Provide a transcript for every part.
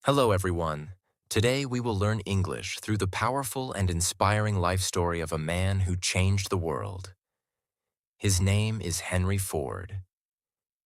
Hello, everyone. Today we will learn English through the powerful and inspiring life story of a man who changed the world. His name is Henry Ford.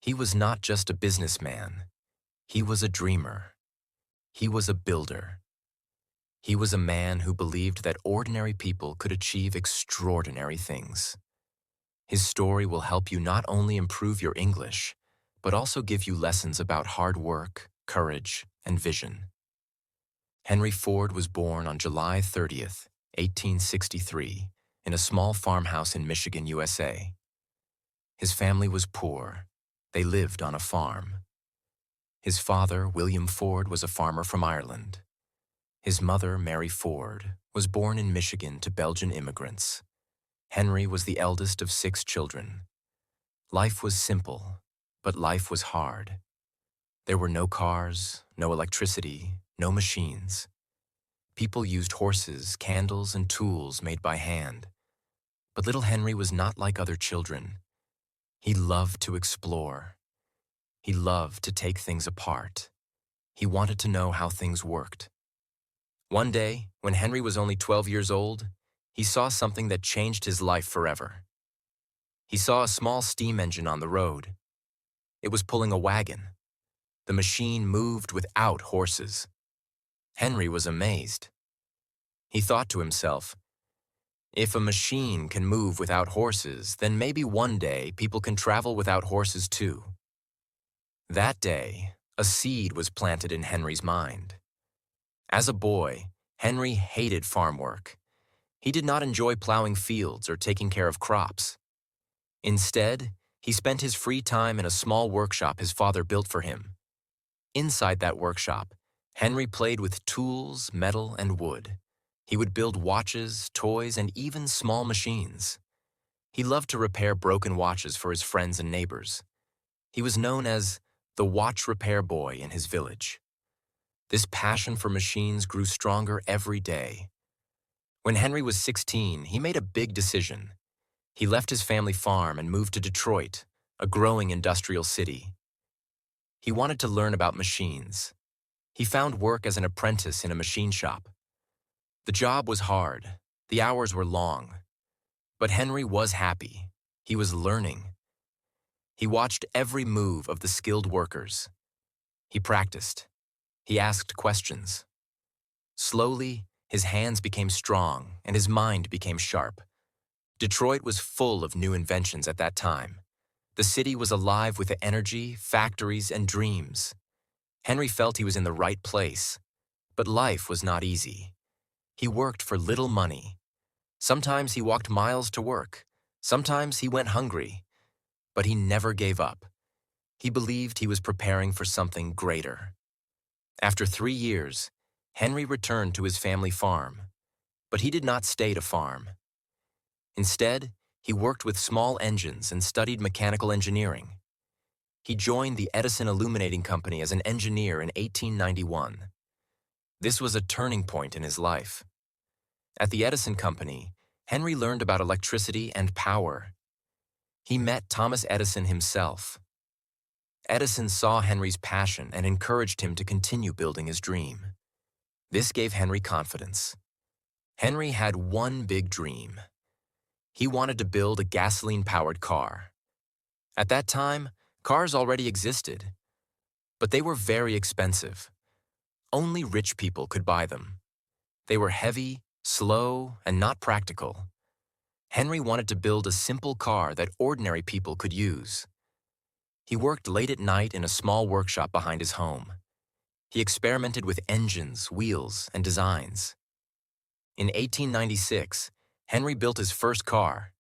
He was not just a businessman. He was a dreamer. He was a builder. He was a man who believed that ordinary people could achieve extraordinary things. His story will help you not only improve your English, but also give you lessons about hard work, courage, and vision. Henry Ford was born on July 30th, 1863, in a small farmhouse in Michigan, USA. His family was poor. They lived on a farm. His father, William Ford, was a farmer from Ireland. His mother, Mary Ford, was born in Michigan to Belgian immigrants. Henry was the eldest of 6 children. Life was simple, but life was hard. There were no cars, no electricity, no machines. People used horses, candles, and tools made by hand. But little Henry was not like other children. He loved to explore. He loved to take things apart. He wanted to know how things worked. One day, when Henry was only 12 years old, he saw something that changed his life forever. He saw a small steam engine on the road. It was pulling a wagon. The machine moved without horses. Henry was amazed. He thought to himself, if a machine can move without horses, then maybe one day people can travel without horses too. That day, a seed was planted in Henry's mind. As a boy, Henry hated farm work. He did not enjoy plowing fields or taking care of crops. Instead, he spent his free time in a small workshop his father built for him. Inside that workshop, Henry played with tools, metal, and wood. He would build watches, toys, and even small machines. He loved to repair broken watches for his friends and neighbors. He was known as the watch repair boy in his village. This passion for machines grew stronger every day. When Henry was 16, he made a big decision. He left his family farm and moved to Detroit, a growing industrial city. He wanted to learn about machines. He found work as an apprentice in a machine shop. The job was hard. The hours were long. But Henry was happy. He was learning. He watched every move of the skilled workers. He practiced. He asked questions. Slowly, his hands became strong and his mind became sharp. Detroit was full of new inventions at that time. The city was alive with energy, factories, and dreams. Henry felt he was in the right place. But life was not easy. He worked for little money. Sometimes he walked miles to work. Sometimes he went hungry. But he never gave up. He believed he was preparing for something greater. After 3 years, Henry returned to his family farm. But he did not stay to farm. Instead, he worked with small engines and studied mechanical engineering. He joined the Edison Illuminating Company as an engineer in 1891. This was a turning point in his life. At the Edison Company, Henry learned about electricity and power. He met Thomas Edison himself. Edison saw Henry's passion and encouraged him to continue building his dream. This gave Henry confidence. Henry had one big dream. He wanted to build a gasoline-powered car. At that time, cars already existed, but they were very expensive. Only rich people could buy them. They were heavy, slow, and not practical. Henry wanted to build a simple car that ordinary people could use. He worked late at night in a small workshop behind his home. He experimented with engines, wheels, and designs. In 1896, Henry built his first car.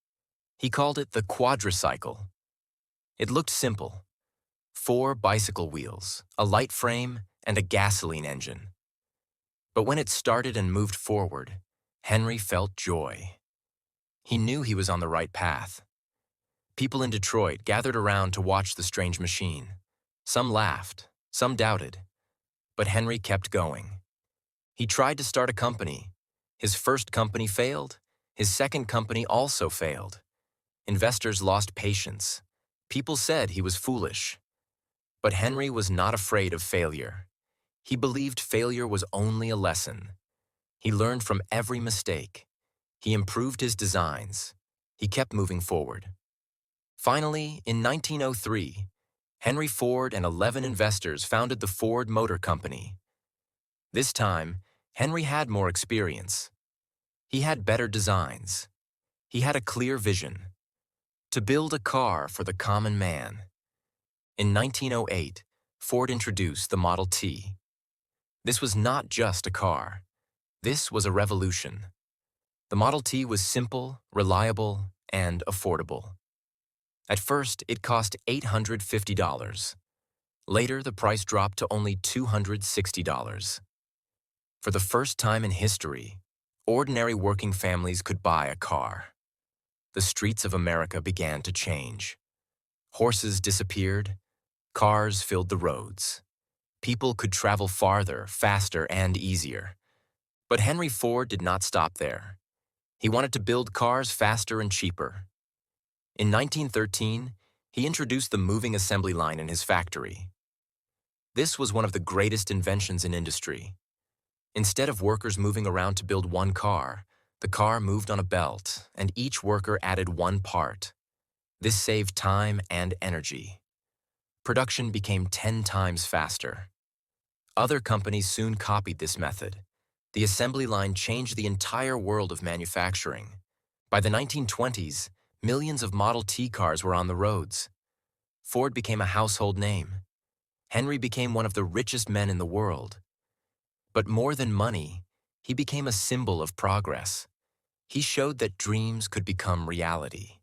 He called it the quadricycle. It looked simple: 4 bicycle wheels, a light frame, and a gasoline engine. But when it started and moved forward, Henry felt joy. He knew he was on the right path. People in Detroit gathered around to watch the strange machine. Some laughed, some doubted. But Henry kept going. He tried to start a company. His first company failed. His second company also failed. Investors lost patience. People said he was foolish. But Henry was not afraid of failure. He believed failure was only a lesson. He learned from every mistake. He improved his designs. He kept moving forward. Finally, in 1903, Henry Ford and 11 investors founded the Ford Motor Company. This time, Henry had more experience. He had better designs. He had a clear vision: to build a car for the common man. In 1908, Ford introduced the Model T. This was not just a car. This was a revolution. The Model T was simple, reliable, and affordable. At first, it cost $850. Later, the price dropped to only $260. For the first time in history, ordinary working families could buy a car. The streets of America began to change. Horses disappeared. Cars filled the roads. People could travel farther, faster, and easier. But Henry Ford did not stop there. He wanted to build cars faster and cheaper. In 1913, he introduced the moving assembly line in his factory. This was one of the greatest inventions in industry. Instead of workers moving around to build one car, the car moved on a belt, and each worker added one part. This saved time and energy. Production became 10 times faster. Other companies soon copied this method. The assembly line changed the entire world of manufacturing. By the 1920s, millions of Model T cars were on the roads. Ford became a household name. Henry became one of the richest men in the world. But more than money, he became a symbol of progress. He showed that dreams could become reality.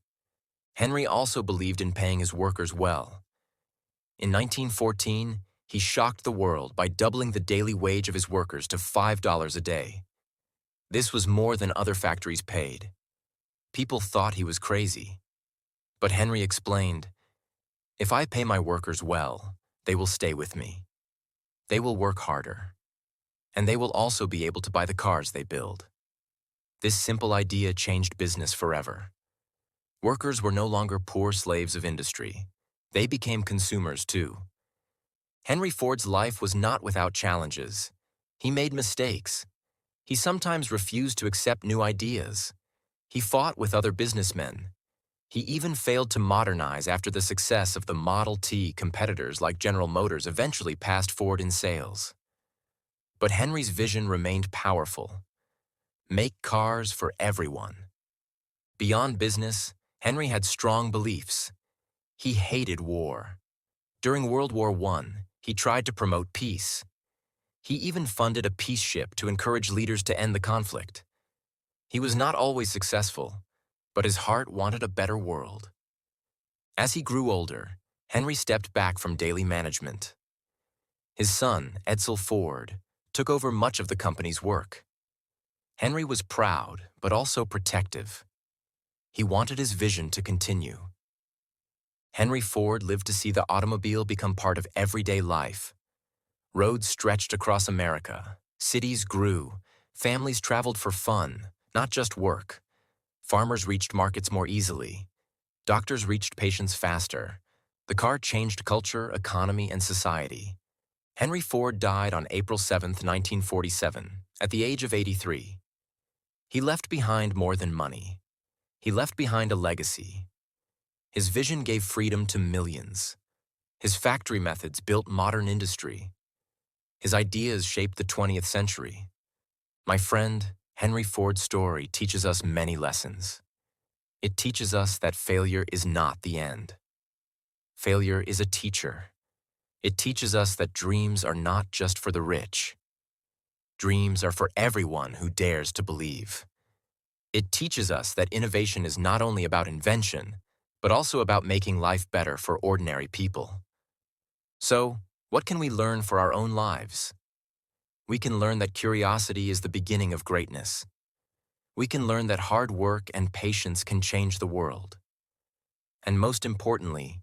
Henry also believed in paying his workers well. In 1914, he shocked the world by doubling the daily wage of his workers to $5 a day. This was more than other factories paid. People thought he was crazy. But Henry explained, "If I pay my workers well, they will stay with me. They will work harder. And they will also be able to buy the cars they build." This simple idea changed business forever. Workers were no longer poor slaves of industry. They became consumers too. Henry Ford's life was not without challenges. He made mistakes. He sometimes refused to accept new ideas. He fought with other businessmen. He even failed to modernize after the success of the Model T. Competitors like General Motors eventually passed Ford in sales. But Henry's vision remained powerful: make cars for everyone. Beyond business, Henry had strong beliefs. He hated war. During World War I, he tried to promote peace. He even funded a peace ship to encourage leaders to end the conflict. He was not always successful, but his heart wanted a better world. As he grew older, Henry stepped back from daily management. His son, Edsel Ford, took over much of the company's work. Henry was proud, but also protective. He wanted his vision to continue. Henry Ford lived to see the automobile become part of everyday life. Roads stretched across America. Cities grew. Families traveled for fun, not just work. Farmers reached markets more easily. Doctors reached patients faster. The car changed culture, economy, and society. Henry Ford died on April 7, 1947, at the age of 83. He left behind more than money. He left behind a legacy. His vision gave freedom to millions. His factory methods built modern industry. His ideas shaped the 20th century. My friend, Henry Ford's story teaches us many lessons. It teaches us that failure is not the end. Failure is a teacher. It teaches us that dreams are not just for the rich. Dreams are for everyone who dares to believe. It teaches us that innovation is not only about invention, but also about making life better for ordinary people. So, what can we learn for our own lives? We can learn that curiosity is the beginning of greatness. We can learn that hard work and patience can change the world. And most importantly,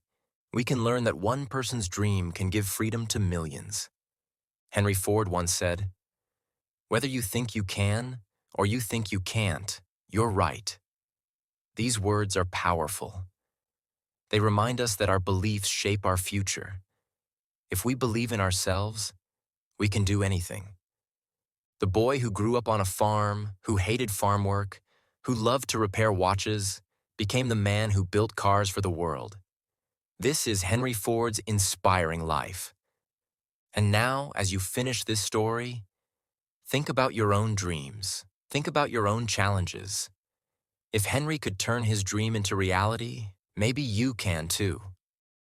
we can learn that one person's dream can give freedom to millions. Henry Ford once said, "Whether you think you can or you think you can't, you're right." These words are powerful. They remind us that our beliefs shape our future. If we believe in ourselves, We can do anything. The boy who grew up on a farm, who hated farm work, who loved to repair watches, became the man who built cars for the world. This is Henry Ford's inspiring life. And now, as you finish this story, think about your own dreams. Think about your own challenges. If Henry could turn his dream into reality, maybe you can too.